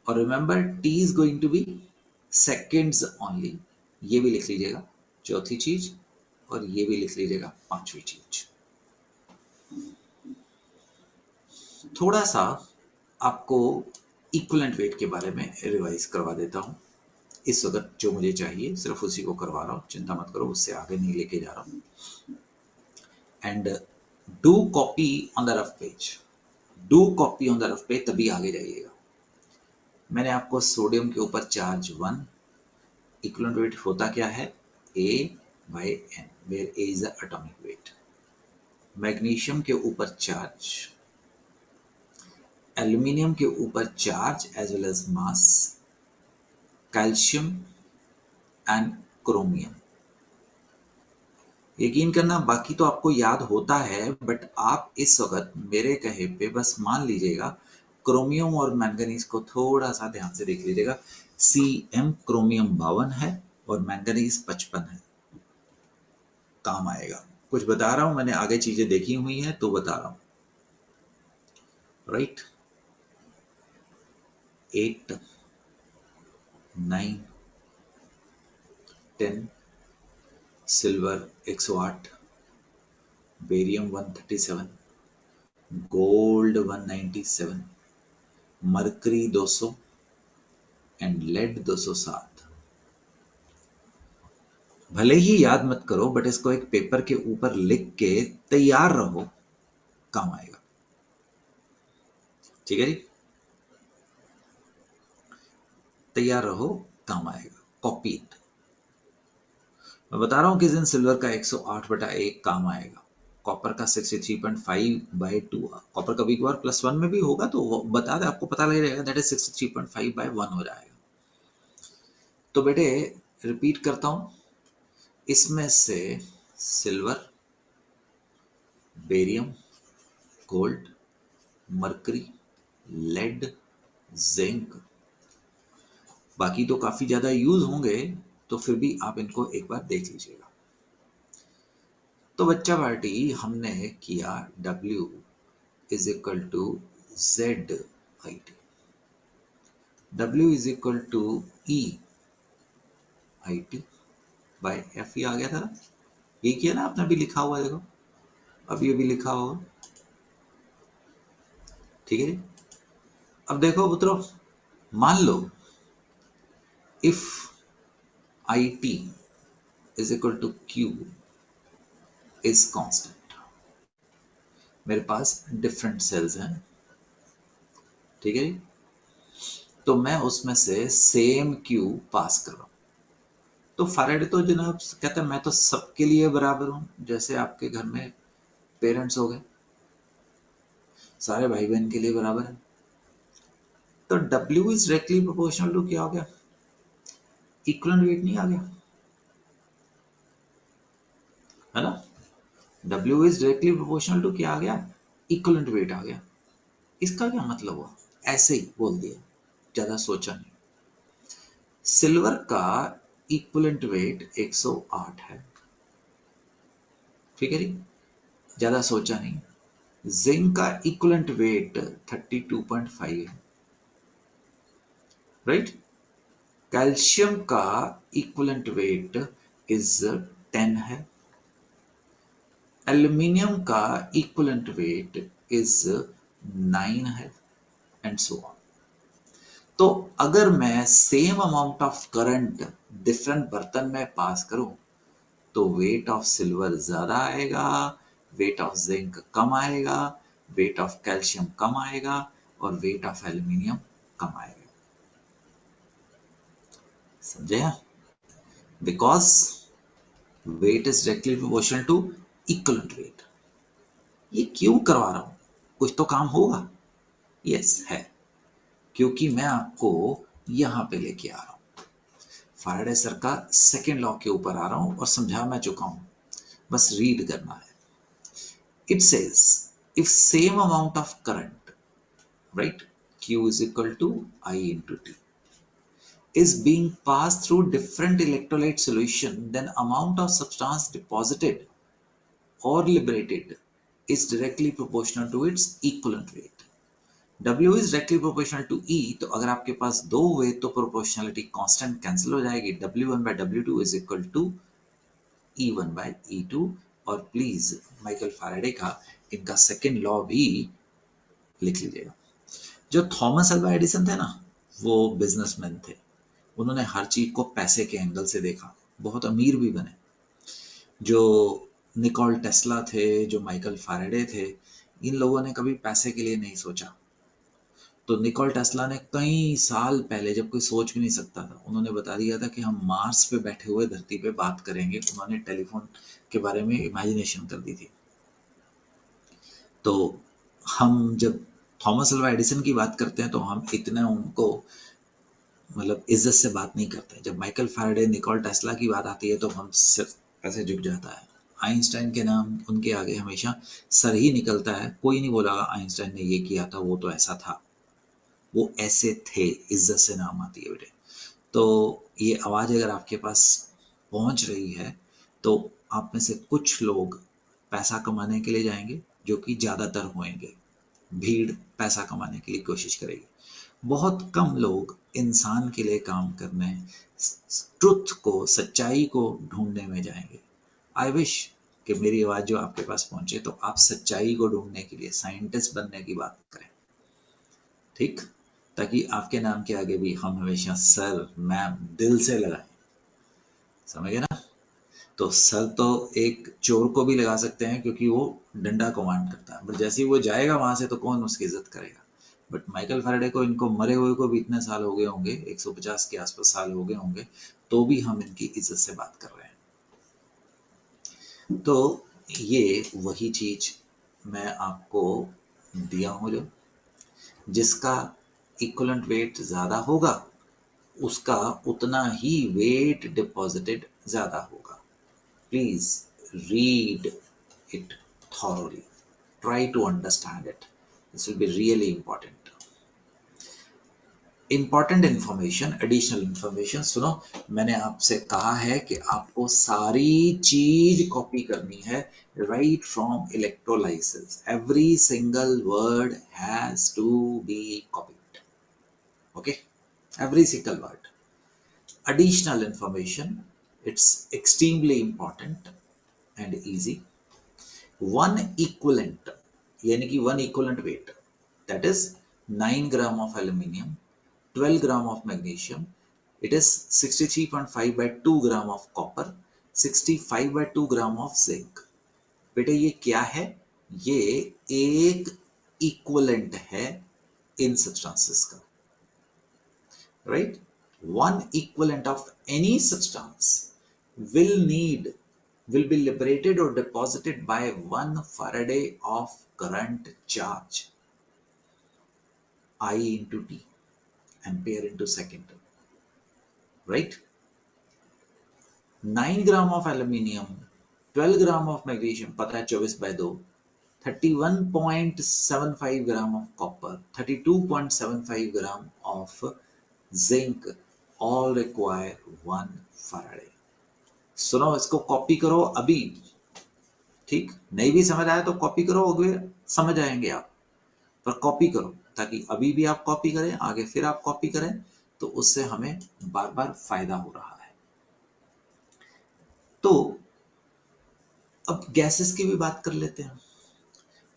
और remember T is going to be seconds only। ये भी लिख लीजिएगा चौथी चीज, और ये भी लिख लीजिएगा पांचवी चीज। थोड़ा सा आपको इक्विवेलेंट वेट के बारे में रिवाइज करवा देता हूं। इस वक्त जो मुझे चाहिए सिर्फ उसी को करवा रहा हूं, चिंता मत करो, उससे आगे नहीं लेके जा रहा हूं। And do copy on the rough page, do copy on the rough page, तभी आगे जाइएगा। मैंने आपको सोडियम के ऊपर चार्ज 1, इक्विवेलेंट वेट होता क्या है? A by N, where A is the atomic weight। Magnesium के ऊपर चार्ज, एल्यूमिनियम के ऊपर charge as well as mass, calcium and chromium. यकीन करना बाकी तो आपको याद होता है, बट आप इस वक्त मेरे कहे पे बस मान लीजिएगा। क्रोमियम और मैंगनीज को थोड़ा सा ध्यान से देख लीजिएगा। Cm क्रोमियम 52 है और मैंगनीज 55 है, काम आएगा। कुछ बता रहा हूं, मैंने आगे चीजें देखी हुई हैं तो बता रहा हूं, right. 8, 9, 10, silver 108, barium 137, gold 197, mercury 200 and lead 207। भले ही याद मत करो, बट इसको एक पेपर के ऊपर लिख के तैयार रहो, काम आएगा। ठीक है जी, तैयार रहो, काम आएगा। Copy it. मैं बता रहा हूं किस दिन सिल्वर का 108/1 काम आएगा, कॉपर का 63.5/2। कॉपर कभी कभार +1 में भी होगा तो बता दे, आपको पता लग जाएगा, दैट इज 63.5/1 हो जाएगा। तो बेटे रिपीट करता हूं, इसमें से silver, barium, gold, mercury, lead, zinc, बाकी तो काफी ज्यादा यूज होंगे, तो फिर भी आप इनको एक बार देख लीजिएगा। तो बच्चा पार्टी हमने किया W is equal to ZIT, W is equal to EIT by F। ये आ गया था, ये किया ना आपने, अभी लिखा हुआ देखो। अब ये भी लिखा होगा, ठीक है जी। अब देखो पुत्रों, मान लो if IT is equal to Q is constant, मेरे पास डिफरेंट सेल्स हैं, ठीक है जी। तो मैं उसमें से सेम Q पास कर रहा हूं। तो फैराडे तो जनाब कहता है मैं तो सबके लिए बराबर हूं, जैसे आपके घर में पेरेंट्स हो गए, सारे भाई बहन के लिए बराबर है। तो W is directly proportional to क्या हो गया, इक्वलेंट वेट नहीं आ गया, है ना। W is directly proportional to क्या आ गया, इक्वलेंट वेट आ गया। इसका क्या मतलब हुआ, ऐसे ही बोल दिया, ज्यादा सोचा नहीं। सिल्वर का इक्वलेंट वेट 108 है, ठीक है जी, ज्यादा सोचा नहीं। जिंक का इक्वलेंट वेट 32.5 है, राइट। कैल्शियम का इक्वलेंट वेट इज 10 है। एल्यूमिनियम का इक्वलेंट वेट इज 9 है, एंड सो ऑन। तो अगर मैं same amount of current different बर्तन में पास करूं तो वेट ऑफ सिल्वर ज्यादा आएगा, वेट ऑफ जिंक कम आएगा, वेट ऑफ कैल्शियम कम आएगा, और वेट ऑफ एल्यूमिनियम कम आएगा। समझे, because weight is directly proportional to equivalent weight. ये क्यों करवा रहा हूं, कुछ तो काम होगा, यस है, क्योंकि मैं आपको यहां पे लेके आ रहा हूं। फैराडे सर का सेकेंड लॉ के ऊपर आ रहा हूं और समझा मैं चुका हूं, बस रीड करना है। It says if same amount of current, right, Q is equal to I into T, is being passed through different electrolyte solution, then amount of substance deposited or liberated is directly proportional to its equivalent weight. W is directly proportional to E, तो अगर आपके पास दो हुए तो proportionality constant cancel हो जाएगी, W1 by W2 is equal to E1 by E2। और please Michael Faraday का इनका सेकेंड लॉ भी लिख लीजिएगा। जो थॉमस अल्वा एडिसन थे ना, वो बिजनेसमैन थे, उन्होंने हर चीज को पैसे के एंगल से देखा, बहुत अमीर भी बने। जो निकोल टेस्ला थे, जो माइकल फैराडे थे, इन लोगों ने कभी पैसे के लिए नहीं सोचा। तो निकोल टेस्ला ने कई साल पहले, जब कोई सोच भी नहीं सकता था, उन्होंने बता दिया था कि हम मार्स पे बैठे हुए धरती पे बात करेंगे। उन्होंने टेलीफोन के बारे में इमेजिनेशन कर दी थी। तो हम जब थॉमस अल्वा एडिसन की बात करते हैं तो हम इतना उनको मतलब इज्जत से बात नहीं करते। जब माइकल फैराडे, निकोल टेस्ला की बात आती है तो हम सिर्फ ऐसे झुक जाता है। आइंस्टाइन के नाम उनके आगे हमेशा सर ही निकलता है, कोई नहीं बोला आइंस्टाइन ने ये किया था, वो तो ऐसा था, वो ऐसे थे, इज्जत से नाम आती है बेटे। तो ये आवाज अगर आपके पास पहुंच रही है तो आप में से कुछ लोग पैसा कमाने के लिए जाएंगे, जो कि ज्यादातर होंगे, भीड़ पैसा कमाने के लिए कोशिश करेगी। बहुत कम लोग इंसान के लिए काम करने, ट्रुथ को, सच्चाई को ढूंढने में जाएंगे। आई विश कि मेरी आवाज जो आपके पास पहुंचे तो आप सच्चाई को ढूंढने के लिए साइंटिस्ट बनने की बात करें, ठीक, ताकि आपके नाम के आगे भी हम हमेशा सर मैम दिल से लगाएं। समझ गए ना। तो सर तो एक चोर को भी लगा सकते हैं क्योंकि वो डंडा कमांड करता है, बट जैसे ही वो जाएगा वहां से तो कौन उसकी इज्जत करेगा। बट माइकल फैराडे को, इनको मरे हुए को भी इतने साल हो गए होंगे, 150 के आसपास साल हो गए होंगे, तो भी हम इनकी इज्जत से बात कर रहे हैं। तो ये वही चीज मैं आपको दिया हूं, जो जिसका इक्वलेंट वेट ज्यादा होगा उसका उतना ही वेट डिपॉजिटेड ज्यादा होगा। Please read it thoroughly. Try to understand it. This will be really important. Important information, additional information सुनो, मैंने आपसे कहा है कि आपको सारी चीज कॉपी करनी है, right from electrolysis. Every single word has to be copied. Okay? Every single word. Additional information, it's extremely important and easy. One equivalent यानी कि one equivalent weight that is 9 gram of aluminium, 12 gram of magnesium, it is 63.5 by 2 gram of copper, 65 by 2 gram of zinc. बेटे ये क्या है? ये एक equivalent है इन substances का, right? One equivalent of any substance will be liberated or deposited by 1 Faraday of current charge I into T, ampere into second, right? 9 gram of aluminium, 12 gram of magnesium, पता है 24 by 2, 31.75 gram of copper, 32.75 gram of zinc, all require 1 Faraday. सुनो, इसको copy करो अभी, ठीक? नहीं भी समझ आया तो कॉपी करो, अगले समझ आएंगे आप, पर कॉपी करो ताकि अभी भी आप कॉपी करें, आगे फिर आप कॉपी करें, तो उससे हमें बार बार फायदा हो रहा है. तो अब गैसेस की भी बात कर लेते हैं.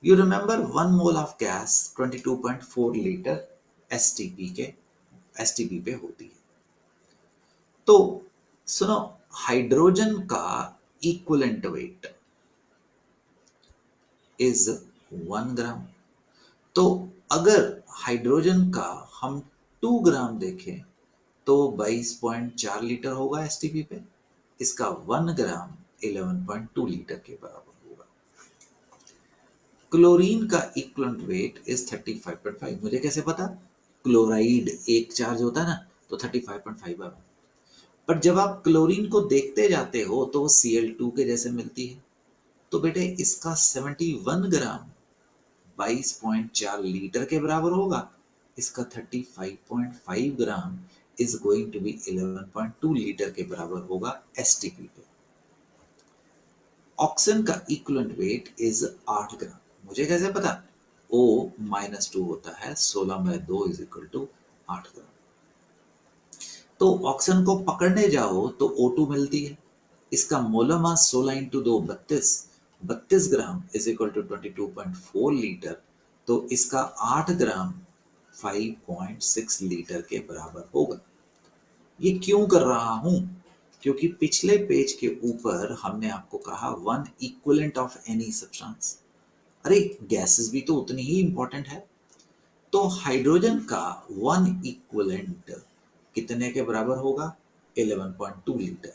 You remember 1 mole of gas 22.4 litre STP पे होती है. तो सुनो, हाइड्रोजन का इक्विवेलेंट वेट इज 1 ग्राम. तो अगर हाइड्रोजन का हम 2 ग्राम देखें तो 22.4 लीटर होगा एसटीपी पे. इसका 1 ग्राम 11.2 लीटर के बराबर होगा. क्लोरीन का इक्विवेलेंट वेट इज 35.5. मुझे कैसे पता? क्लोराइड एक चार्ज होता है ना, तो 35.5 है. पर जब आप क्लोरीन को देखते जाते हो तो वो Cl2 के जैसे मिलती है. तो बेटे इसका 71 ग्राम 22.4 लीटर के बराबर होगा. इसका 35.5 gram is going to be 11.2 litre के बराबर होगा एसटीपी पे. ऑक्सीजन का इक्विवेलेंट वेट इज 8 ग्राम. मुझे कैसे पता? O-2 होता है, 16 by 2 इज इक्वल टू 8 ग्राम. तो ऑक्सीजन को पकड़ने जाओ तो O2 मिलती है. इसका molar mass 16 into 2 32 gram is equal to 22.4 litre. तो इसका 8 ग्राम 5.6 लीटर के बराबर होगा. ये क्यों कर रहा हूं? क्योंकि पिछले पेज के ऊपर हमने आपको कहा one equivalent of any substance. अरे गैसेस भी तो उतनी ही इंपॉर्टेंट है. तो हाइड्रोजन का वन इक्विवेलेंट कितने के बराबर होगा? 11.2 लीटर.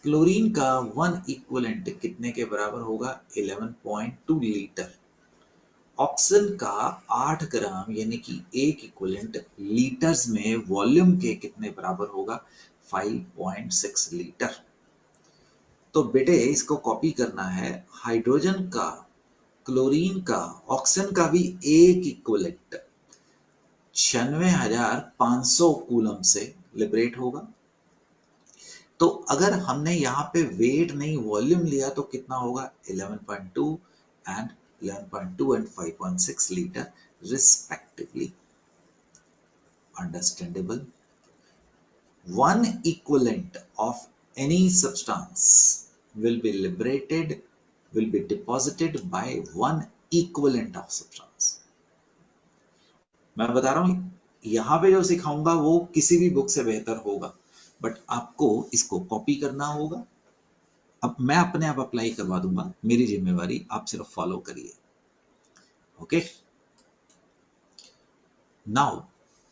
क्लोरीन का वन इक्विवेलेंट कितने के बराबर होगा? 11.2 लीटर. ऑक्सीजन का 8 ग्राम यानी कि एक इक्विवेलेंट लीटर्स में वॉल्यूम के कितने बराबर होगा? 5.6 लीटर. तो बेटे इसको कॉपी करना है. हाइड्रोजन का, क्लोरीन का, ऑक्सीजन का भी एक इक्विवेलेंट 96,500 कूलम से लिबरेट होगा. तो अगर हमने यहाँ पे वेट नहीं वॉल्यूम लिया तो कितना होगा? 11.2 and 11.2 and 5.6 litre respectively. Understandable. One equivalent of any substance will be liberated, will be deposited by one equivalent of substance. मैं बता रहा हूं, यहां पे जो सिखाऊंगा वो किसी भी बुक से बेहतर होगा, बट आपको इसको कॉपी करना होगा. अब मैं अपने आप अप्लाई करवा दूंगा, मेरी जिम्मेवारी, आप सिर्फ फॉलो करिए. Okay, now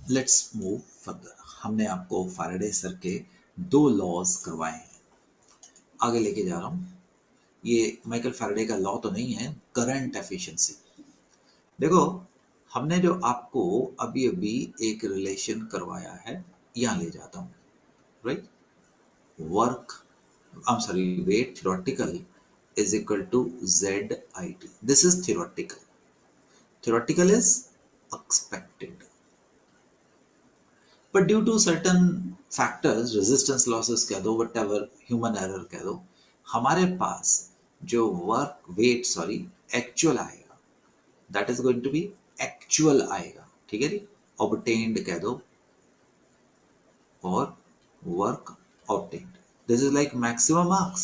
let's move further. हमने आपको फैराडे सर के 2 लॉज करवाए हैं, आगे लेके जा रहा हूं. ये माइकल फैराडे का लॉ तो नहीं है, करंट एफिशिएंसी. देखो, हमने जो आपको अभी अभी एक रिलेशन करवाया है, यहां ले जाता हूं, right? Work, I'm sorry, weight theoretical is equal to ZIT. This is theoretical. Theoretical is expected. But due to certain factors, resistance losses कह दो, whatever, human error कह दो, हमारे पास जो actual आएगा, that is going to be actual आएगा. ठीक है जी? Obtained कह दो और work obtained. This is like maximum marks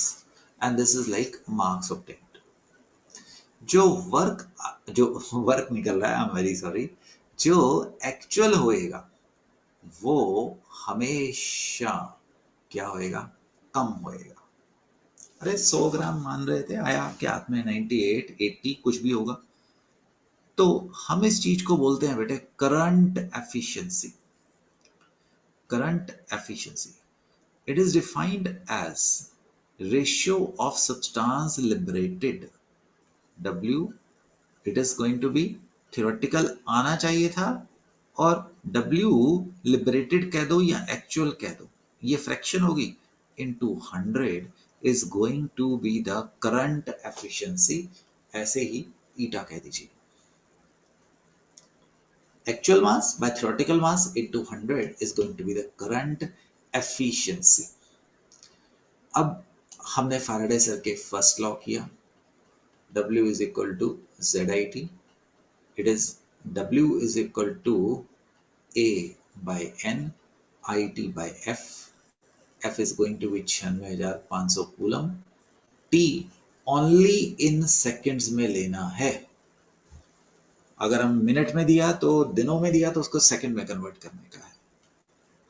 and this is like marks obtained. जो जो वर्क निकल रहा है, आई एम वेरी सॉरी, जो एक्चुअल होएगा वो हमेशा क्या होएगा, कम होएगा। अरे 100 ग्राम मान रहे थे, आया आपके हाथ में 98 80 कुछ भी होगा। तो हम इस चीज को बोलते हैं बेटे current efficiency. Current efficiency, it is defined as ratio of substance liberated, W, it is going to be theoretical आना चाहिए था, और W liberated कह दो या actual कह दो, ये फ्रैक्शन होगी, into 100 is going to be the current efficiency, ऐसे ही ईटा कह दीजिए। Actual mass by theoretical mass into 100 is going to be the current efficiency. अब हमने फैराडे सर के फर्स्ट लॉ किया, W is equal to ZIT, it is W is equal to A by N, IT by F, F is going to be 96,500 coulomb, T only in seconds में लेना है। अगर हम minute में दिया तो दिनों में दिया तो उसको सेकंड में कन्वर्ट करने का है।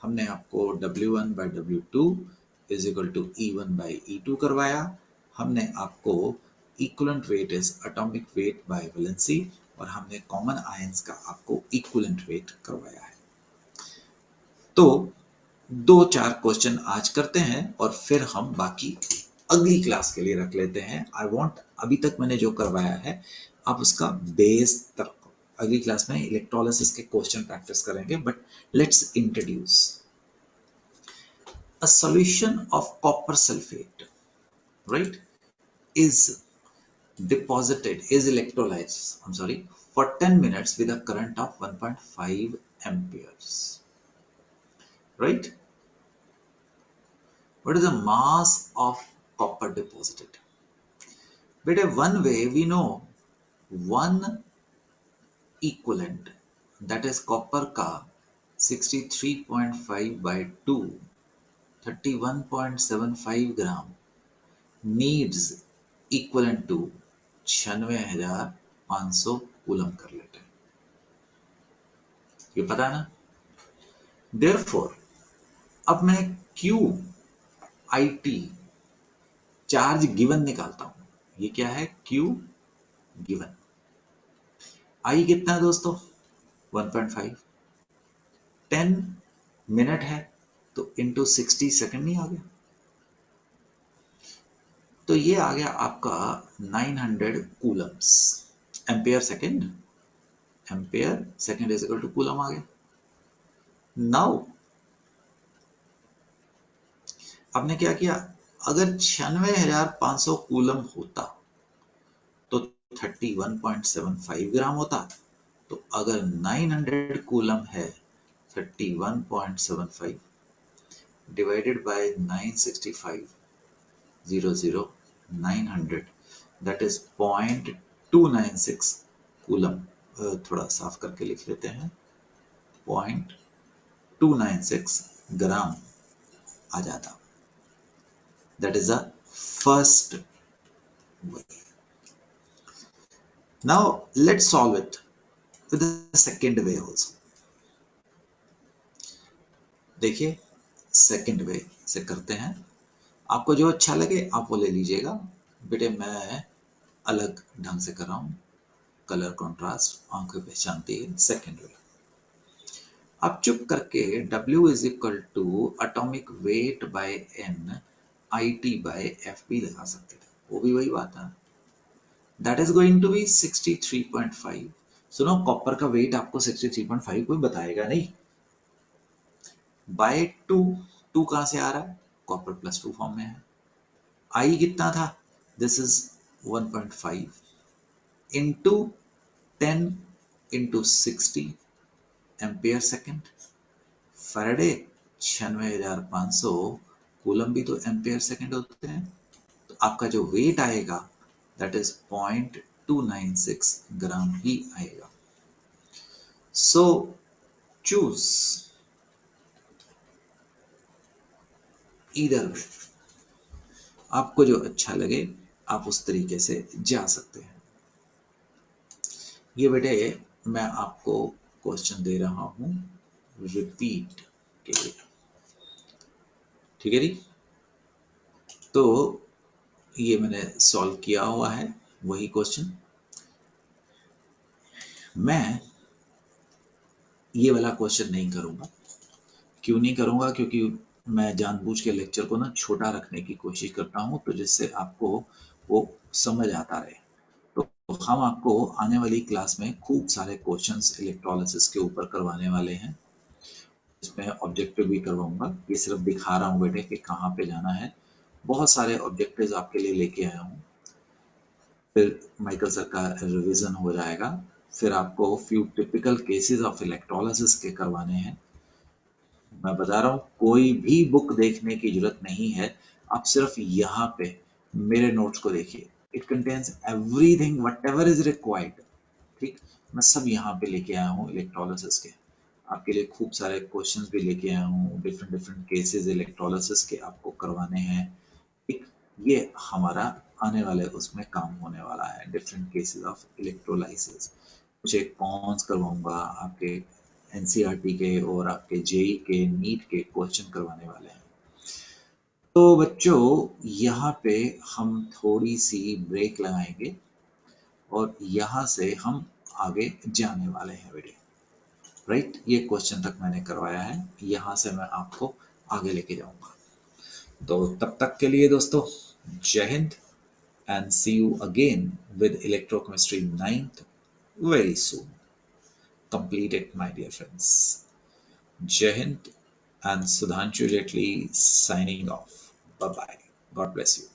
हमने आपको W1 by W2 is equal to E1 by E2 करवाया, हमने आपको equivalent weight is atomic weight bye valency, और हमने कॉमन आयंस का आपको इक्विवेलेंट वेट करवाया है। तो 2-4 क्वेश्चन आज करते हैं और फिर हम बाकी अगली क्लास के लिए रख लेते हैं। आई वांट, अभी तक मैंने जो करवाया है आप उसका बेस तक, अगली क्लास में इलेक्ट्रोलिसिस के क्वेश्चन प्रैक्टिस करेंगे, but let's introduce a solution of copper sulfate, right, is deposited, is electrolyzed, I'm sorry, for 10 minutes with a current of 1.5 amperes, right? What is the mass of copper deposited? But one way we know, one equivalent, that is copper ka 63.5 by 2, 31.75 gram needs equivalent to 96,500 coulomb कर लेते हैं, ये पता है ना। Therefore, अब मैं Q IT charge given निकालता हूं, ये क्या है, Q गिवन, I कितना है दोस्तों 1.5, 10 मिनट है तो इंटू 60 सेकंड नहीं आ गया, तो ये आ गया आपका 900 coulombs, ampere second, ampere second is equal to coulomb आ गया। नाउ आपने क्या किया, अगर 96,500 कूलम होता तो 31.75 ग्राम होता, तो अगर 900 कूलम है 31.75 divided by 965 00 900, that is 0.296 coulomb, थोड़ा साफ करके लिख लेते हैं, 0.296 ग्राम आ जाता। That is the first way. Now let's solve it with the second way also. देखिए सेकंड वे से करते हैं, आपको जो अच्छा लगे आप वो ले लीजिएगा, बेटे मैं अलग ढंग से कर रहा हूं, कलर कंट्रास्ट आंखें पहचानती है। सेकंड वे, आप चुप करके W is equal to atomic weight by N IT by F भी लगा सकते थे, वो भी वही बात है, that is going to be 63.5। सुनो, कॉपर का वेट आपको 63.5 कोई बताएगा नहीं, बाय 2, 2 कहां से आ रहा है, कॉपर प्लस 2 फॉर्म में है, आई कितना था, this is 1.5 into 10 into 60 ampere second, Faraday 96,500 coulomb भी तो एम्पियर सेकेंड होते हैं, तो आपका जो वेट आएगा दैट इज 0.296 ग्राम ही आएगा। सो चूज ईदर वे, आपको जो अच्छा लगे आप उस तरीके से जा सकते हैं। ये बेटे मैं आपको क्वेश्चन दे रहा हूं रिपीट के लिए, ठीक है जी। तो ये मैंने सॉल्व किया हुआ है वही क्वेश्चन। मैं ये वाला क्वेश्चन नहीं करूंगा। क्यों नहीं करूंगा? क्योंकि मैं जानबूझ के लेक्चर को ना छोटा रखने की कोशिश करता हूं, तो जिससे आपको वो समझ आता रहे। तो हम आपको आने वाली क्लास में खूब सारे क्वेश्चंस इलेक्ट्रोलिसिस के ऊपर करवाने वाले हैं। इसमें ऑब्जेक्टिव भी करवाऊंगा, ये सिर्फ दिखा रहा हूँ बेटे कि कहाँ पे जाना है। बहुत सारे ऑब्जेक्टिव्स आपके लिए लेके आया हूँ। फिर माइकल सर का रिवीजन हो जाएगा। फिर आपको few typical cases of electrolysis के करवाने हैं। मैं बता रहा हूँ कोई भी बुक देखने की जरूरत नहीं है, आप सिर्फ यहाँ पे मेरे नोट्स को देखिए। It contains everything what ever is required. ठीक, मैं सब यहाँ पे लेके आया हूँ इलेक्ट्रोलिसिस के। आपके लिए खूब सारे क्वेश्चंस भी लेके आया हूँ, डिफरेंट डिफरेंट केसेस इलेक्ट्रोलिसिस के आपको करवाने हैं। ठीक, ये हमारा आने वाले उसमें काम होने वाला है, डिफरेंट केसेस ऑफ इलेक्ट्रोलाइसिस। कुछ एक कॉन्स करवाऊंगा आपके एनसीईआरटी के और आपके जेई के नीट के क्वेश्चन करवाने वाले हैं। तो बच्चों यहाँ पे हम थोड़ी सी ब्रेक लगाएंगे और यहाँ से हम आगे जाने वाले हैं बेटे। राइट, ये क्वेश्चन तक मैंने करवाया है, यहाँ से मैं आपको आगे लेके जाऊंगा। तो तब तक के लिए दोस्तों जय Hind, and see you again with electrochemistry 9th very soon. Complete it, my dear friends. Jai Hind and Sudhanshu Jetli signing off. Bye bye. God bless you.